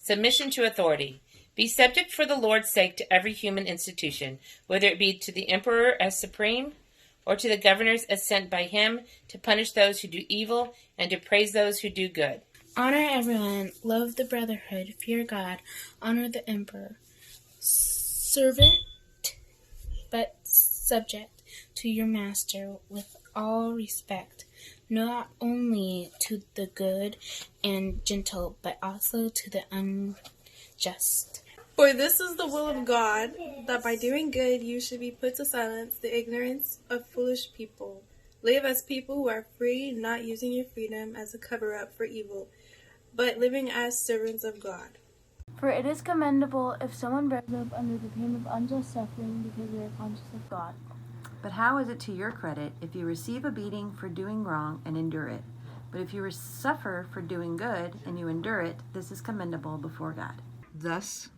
Submission to authority. Be subject for the Lord's sake to every human institution, whether it be to the emperor as supreme, or to the governors as sent by him to punish those who do evil and to praise those who do good. Honor everyone, love the brotherhood, fear God, honor the emperor. Servant, but subject to your master with all respect, not only to the good and gentle, but also to the unjust. For this is the will of God, that by doing good you should be put to silence the ignorance of foolish people. Live as people who are free, not using your freedom as a cover-up for evil, but living as servants of God. For it is commendable if someone bears up under the pain of unjust suffering because they are conscious of God. But how is it to your credit if you receive a beating for doing wrong and endure it? But if you suffer for doing good and you endure it, this is commendable before God. Thus,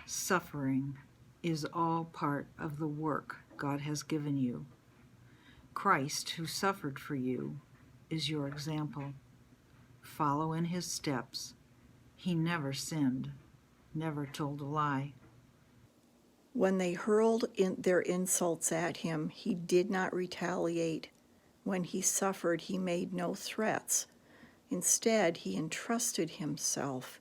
suffering is all part of the work God has given you. Christ, who suffered for you, is your example. Follow in his steps. He never sinned, never told a lie. When they hurled their insults at him, he did not retaliate. When he suffered, he made no threats. Instead, he entrusted himself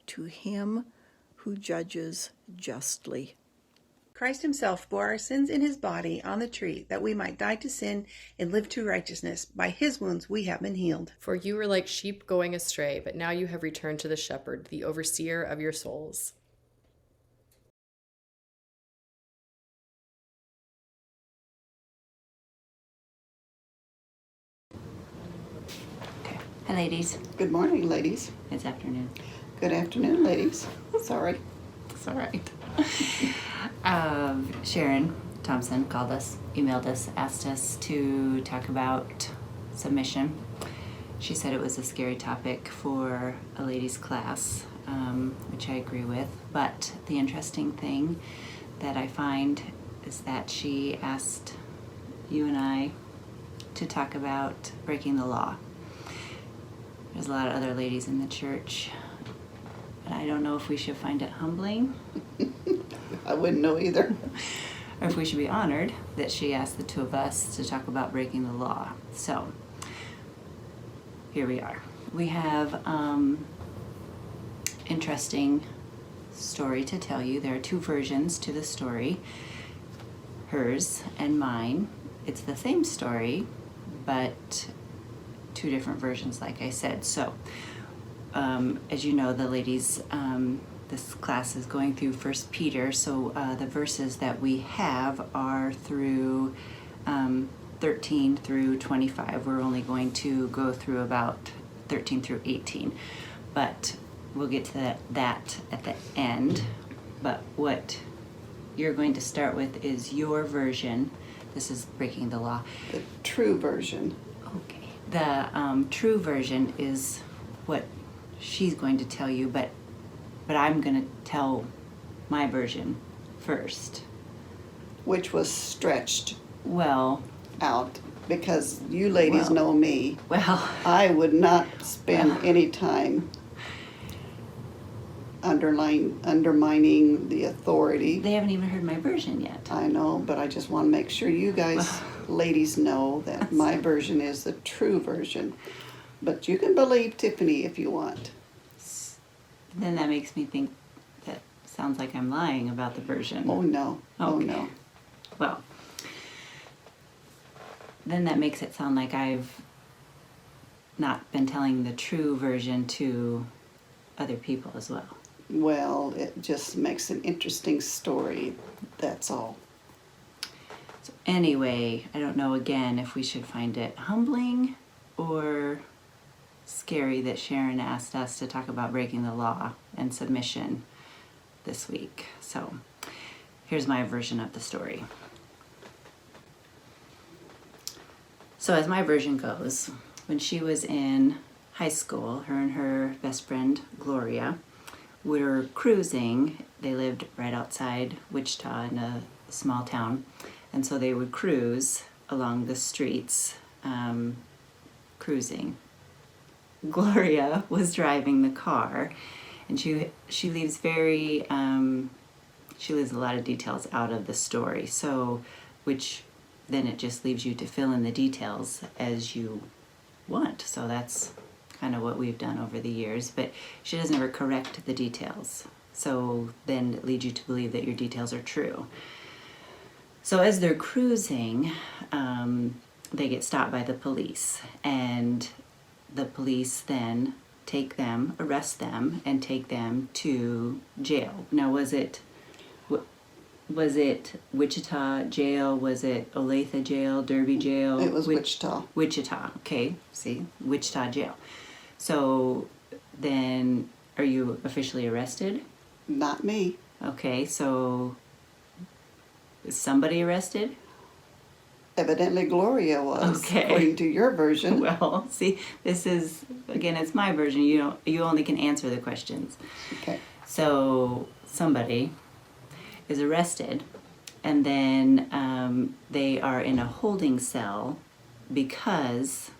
to him who judges justly. Christ himself bore our sins in his body on the tree, that we might die to sin and live to righteousness. By his wounds we have been healed. For you were like sheep going astray, but now you have returned to the shepherd, the overseer of your souls. Hi, ladies. Good morning, ladies. It's afternoon. Good afternoon, ladies. Sorry. It's all right. Sharon Thompson called us, emailed us, asked us to talk about submission. She said it was a scary topic for a ladies' class, which I agree with. But the interesting thing that I find is that she asked you and I to talk about breaking the law. There's a lot of other ladies in the church, but I don't know if we should find it humbling. I wouldn't know either. Or if we should be honored that she asked the two of us to talk about breaking the law. So, here we are. We have interesting story to tell you. There are two versions to the story, hers and mine. It's the same story, but two different versions, like I said. So, as you know, the ladies, this class is going through 1 Peter, so the verses that we have are through 13 through 25. We're only going to go through about 13 through 18, but we'll get to that at the end. But what you're going to start with is your version. This is breaking the law. The true version. Okay. The true version is what she's going to tell you, but I'm going to tell my version first. Which was stretched well out, because you ladies know me. Well, I would not spend any time undermining the authority. They haven't even heard my version yet. I know, but I just want to make sure you guys, ladies, know that my version is the true version. But you can believe Tiffany if you want. Then that makes me think that sounds like I'm lying about the version. Oh, no. Okay. Oh, no. Well, then that makes it sound like I've not been telling the true version to other people as well. Well, it just makes an interesting story, that's all. So anyway, I don't know again if we should find it humbling or scary that Sharon asked us to talk about breaking the law and submission this week. So here's my version of the story. So as my version goes, when she was in high school, her and her best friend, Gloria, were cruising. They lived right outside Wichita in a small town. And so they would cruise along the streets, cruising. Gloria was driving the car, And she leaves she leaves a lot of details out of the story. So, which then it just leaves you to fill in the details as you want. So that's kind of what we've done over the years. But she doesn't ever correct the details. So then it leads you to believe that your details are true. So as they're cruising, they get stopped by the police, and the police then arrest them, and take them to jail. Now, was it Wichita jail? Was it Olathe jail? Derby jail? It was Wichita. Wichita. Okay. See, Wichita jail. So then, are you officially arrested? Not me. Okay. So, is somebody arrested? Evidently Gloria was, Okay. according to your version. Well, see, this is, again, it's my version. You only can answer the questions. Okay. So somebody is arrested, and then they are in a holding cell because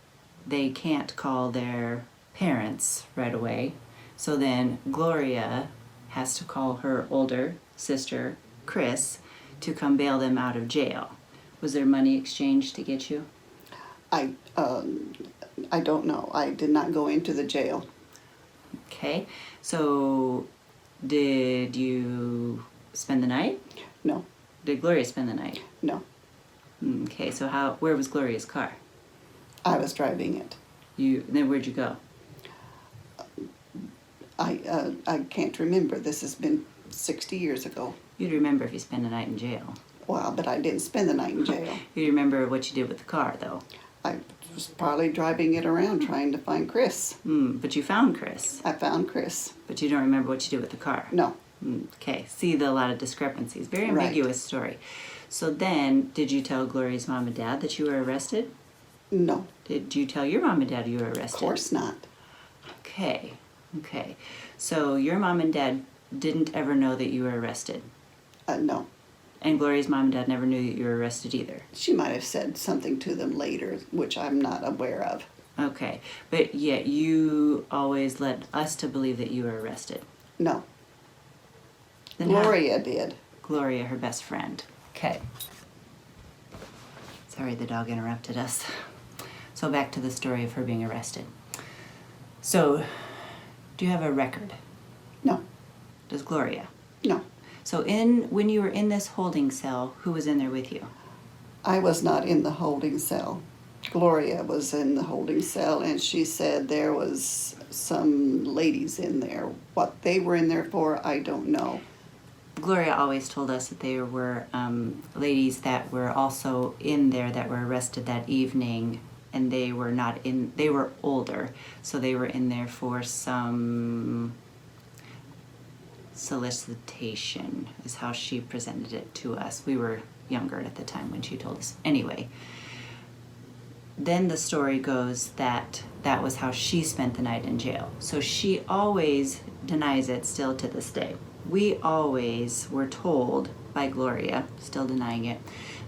they can't call their parents right away. So then Gloria has to call her older sister, Chris, to come bail them out of jail. Was there money exchanged to get you? I don't know. I did not go into the jail. Okay. So did you spend the night? No. Did Gloria spend the night? No. Okay. So where was Gloria's car? I was driving it. Then where'd you go? I can't remember. This has been 60 years ago. You'd remember if you spent the night in jail. Well, but I didn't spend the night in jail. You remember what you did with the car, though? I was probably driving it around trying to find Chris. But you found Chris. I found Chris. But you don't remember what you did with the car? No. Okay. See a lot of discrepancies. Very Right. ambiguous story. So then, did you tell Gloria's mom and dad that you were arrested? No. Did you tell your mom and dad you were arrested? Of course not. Okay. Okay. So your mom and dad didn't ever know that you were arrested? No. And Gloria's mom and dad never knew that you were arrested either? She might have said something to them later, which I'm not aware of. Okay. But yet you always led us to believe that you were arrested? No. Then Gloria did. Gloria, her best friend. Okay. Sorry, the dog interrupted us. So back to the story of her being arrested. So, do you have a record? No. Does Gloria? No. So when you were in this holding cell, who was in there with you? I was not in the holding cell. Gloria was in the holding cell, and she said there was some ladies in there. What they were in there for, I don't know. Gloria always told us that there were ladies that were also in there that were arrested that evening, and they were older, so they were in there for some solicitation, is how she presented it to us. We were younger at the time when she told us. Anyway, then the story goes that that was how she spent the night in jail. So she always denies it still to this day. We always were told by Gloria, still denying it,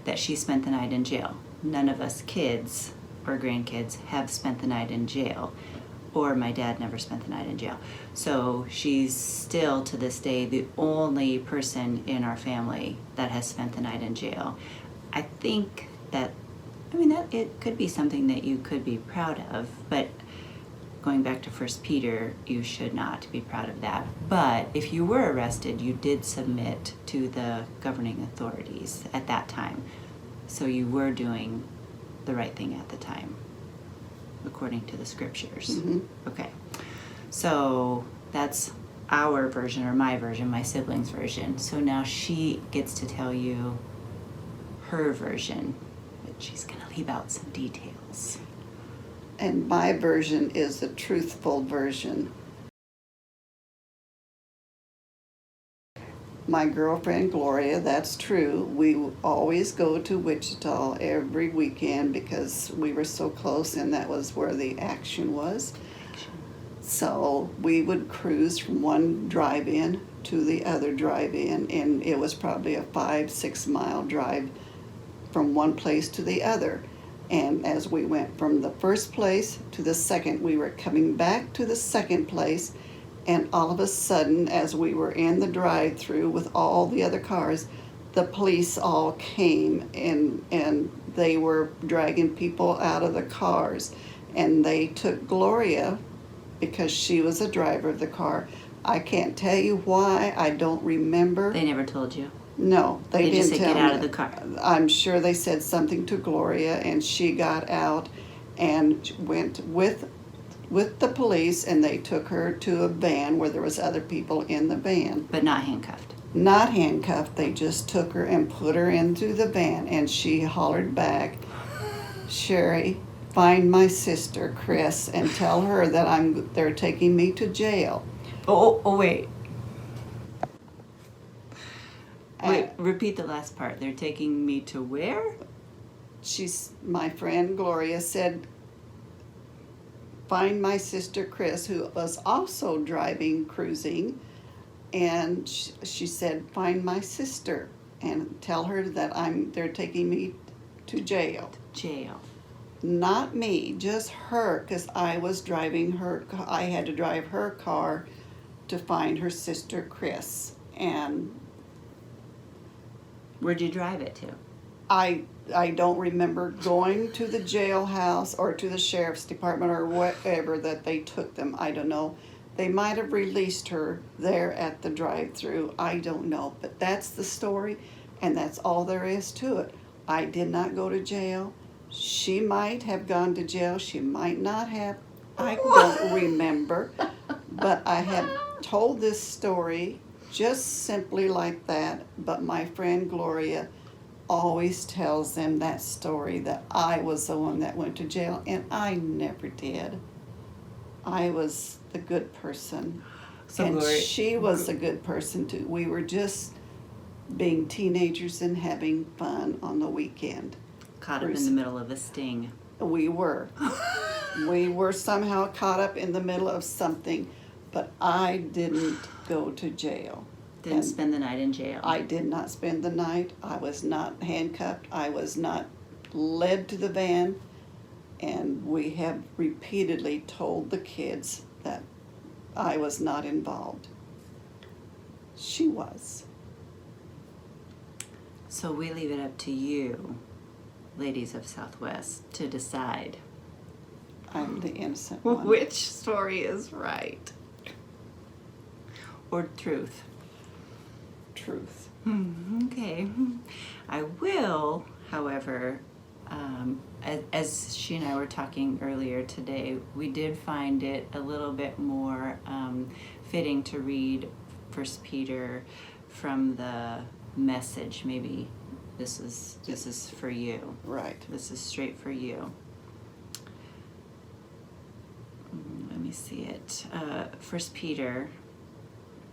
that she spent the night in jail. None of us kids or grandkids have spent the night in jail, or my dad never spent the night in jail. So she's still to this day the only person in our family that has spent the night in jail. I think that it could be something that you could be proud of, but going back to 1 Peter, you should not be proud of that. But if you were arrested, you did submit to the governing authorities at that time. So you were doing the right thing at the time, according to the scriptures. Mm-hmm. Okay. So that's our version, or my version, my sibling's version. So now she gets to tell you her version, but she's going to leave out some details. And my version is the truthful version. My girlfriend Gloria, that's true. We always go to Wichita every weekend because we were so close, and that was where the action was. So we would cruise from one drive-in to the other drive-in, and it was probably a 5-6 mile drive from one place to the other. And as we went from the first place to the second, we were coming back to the second place, And all of a sudden, as we were in the drive-through with all the other cars, the police all came and they were dragging people out of the cars. And they took Gloria because she was a driver of the car. I can't tell you why. I don't remember. They never told you. No, they didn't just said, tell "Get me. out of the car." I'm sure they said something to Gloria, and she got out and went with the police, and they took her to a van where there was other people in the van. But not handcuffed. Not handcuffed. They just took her and put her into the van, and she hollered back, "Sherry, find my sister, Chris, and tell her that they're taking me to jail." Oh, wait. And Repeat the last part. They're taking me to where? my friend Gloria said, "Find my sister Chris," who was also driving, cruising, and she said, "Find my sister and tell her that they're taking me to jail." Jail. Not me, just her, because I was driving her. I had to drive her car to find her sister Chris, and Where'd you drive it to? I don't remember going to the jailhouse or to the sheriff's department or whatever that they took them. I don't know. They might have released her there at the drive-through. I don't know. But that's the story, and that's all there is to it. I did not go to jail. She might have gone to jail. She might not have. I don't remember. But I have told this story just simply like that. But my friend Gloria always tells them that story, that I was the one that went to jail, and I never did. I was the good person. So and Gloria, she was a good person too. We were just being teenagers and having fun on the weekend. caught up in the middle of a sting. We were. We were somehow caught up in the middle of something, but I didn't go to jail. Didn't spend the night in jail. I did not spend the night. I was not handcuffed. I was not led to the van. And we have repeatedly told the kids that I was not involved. She was. So we leave it up to you, ladies of Southwest, to decide I'm the innocent one. which story is right. Or truth. Truth. Okay. I will, however, as she and I were talking earlier today, we did find it a little bit more fitting to read 1 Peter from the Message. Maybe this is for you. Right. This is straight for you. Let me see it. 1 Peter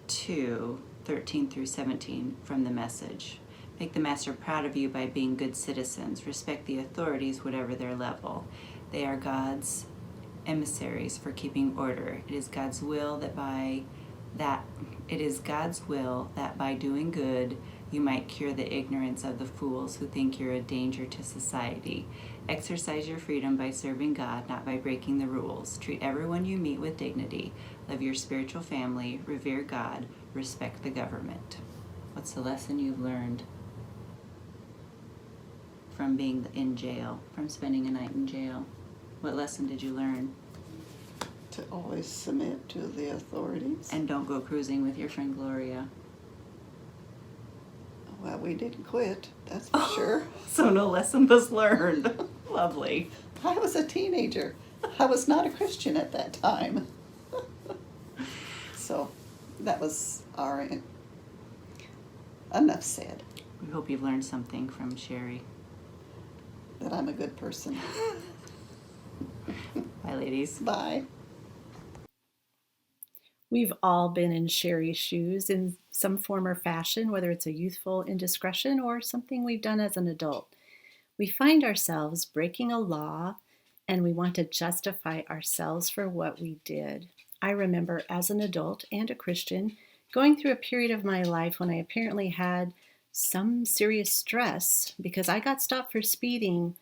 2:13 through 17 from the Message. Make the master proud of you by being good citizens. Respect the authorities, whatever their level. They are God's emissaries for keeping order. It is God's will that by doing good you might cure the ignorance of the fools who think you're a danger to society. Exercise your freedom by serving God, not by breaking the rules. Treat everyone you meet with dignity. Love your spiritual family. Revere God. Respect the government. What's the lesson you've learned from being in jail, from spending a night in jail? What lesson did you learn? To always submit to the authorities. And don't go cruising with your friend Gloria. Well, we didn't quit, that's for sure. So no lesson was learned. Lovely. I was a teenager. I was not a Christian at that time. So that was our enough said. We hope you've learned something from Sherry. That I'm a good person. Bye, ladies. Bye. We've all been in Sherry's shoes in some form or fashion, whether it's a youthful indiscretion or something we've done as an adult. We find ourselves breaking a law and we want to justify ourselves for what we did. I remember as an adult and a Christian going through a period of my life when I apparently had some serious stress because I got stopped for speeding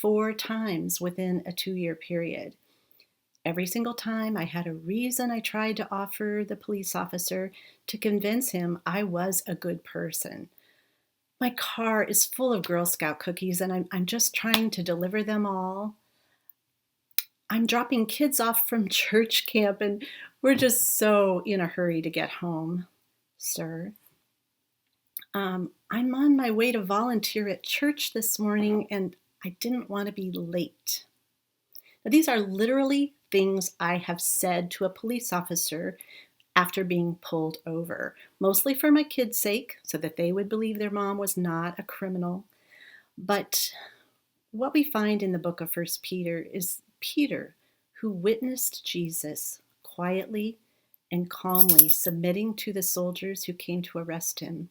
4 times within a 2-year period. Every single time I had a reason, I tried to offer the police officer to convince him I was a good person. My car is full of Girl Scout cookies, and I'm just trying to deliver them all. I'm dropping kids off from church camp, and we're just so in a hurry to get home, sir. I'm on my way to volunteer at church this morning, and I didn't want to be late. Now, these are literally things I have said to a police officer after being pulled over, mostly for my kids' sake, so that they would believe their mom was not a criminal. But what we find in the book of 1 Peter is Peter, who witnessed Jesus quietly and calmly submitting to the soldiers who came to arrest him,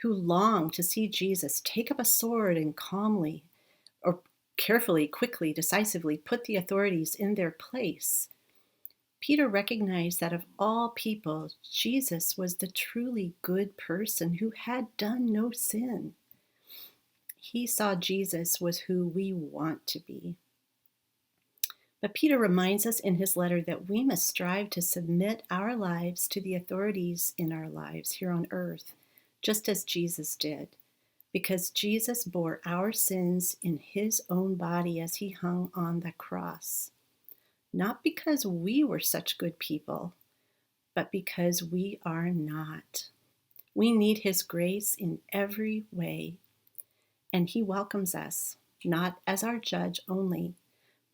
who longed to see Jesus take up a sword and calmly, or carefully, quickly, decisively put the authorities in their place. Peter recognized that of all people, Jesus was the truly good person who had done no sin. He saw Jesus was who we want to be. But Peter reminds us in his letter that we must strive to submit our lives to the authorities in our lives here on earth, just as Jesus did, because Jesus bore our sins in his own body as he hung on the cross. Not because we were such good people, but because we are not. We need his grace in every way, and he welcomes us, not as our judge only,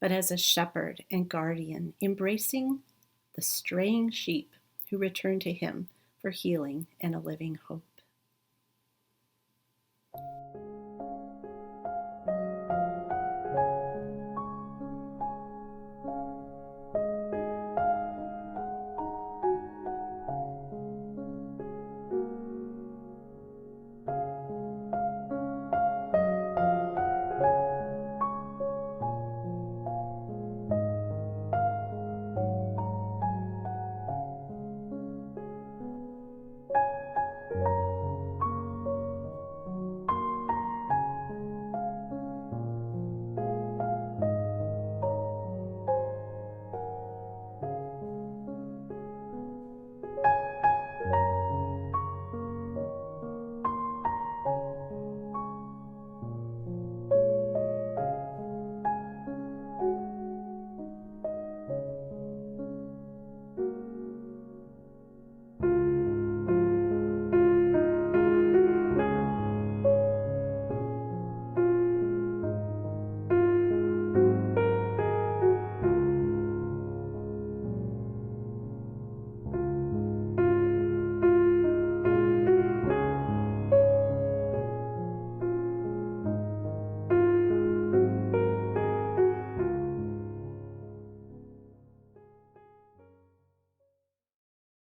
but as a shepherd and guardian, embracing the straying sheep who return to him for healing and a living hope.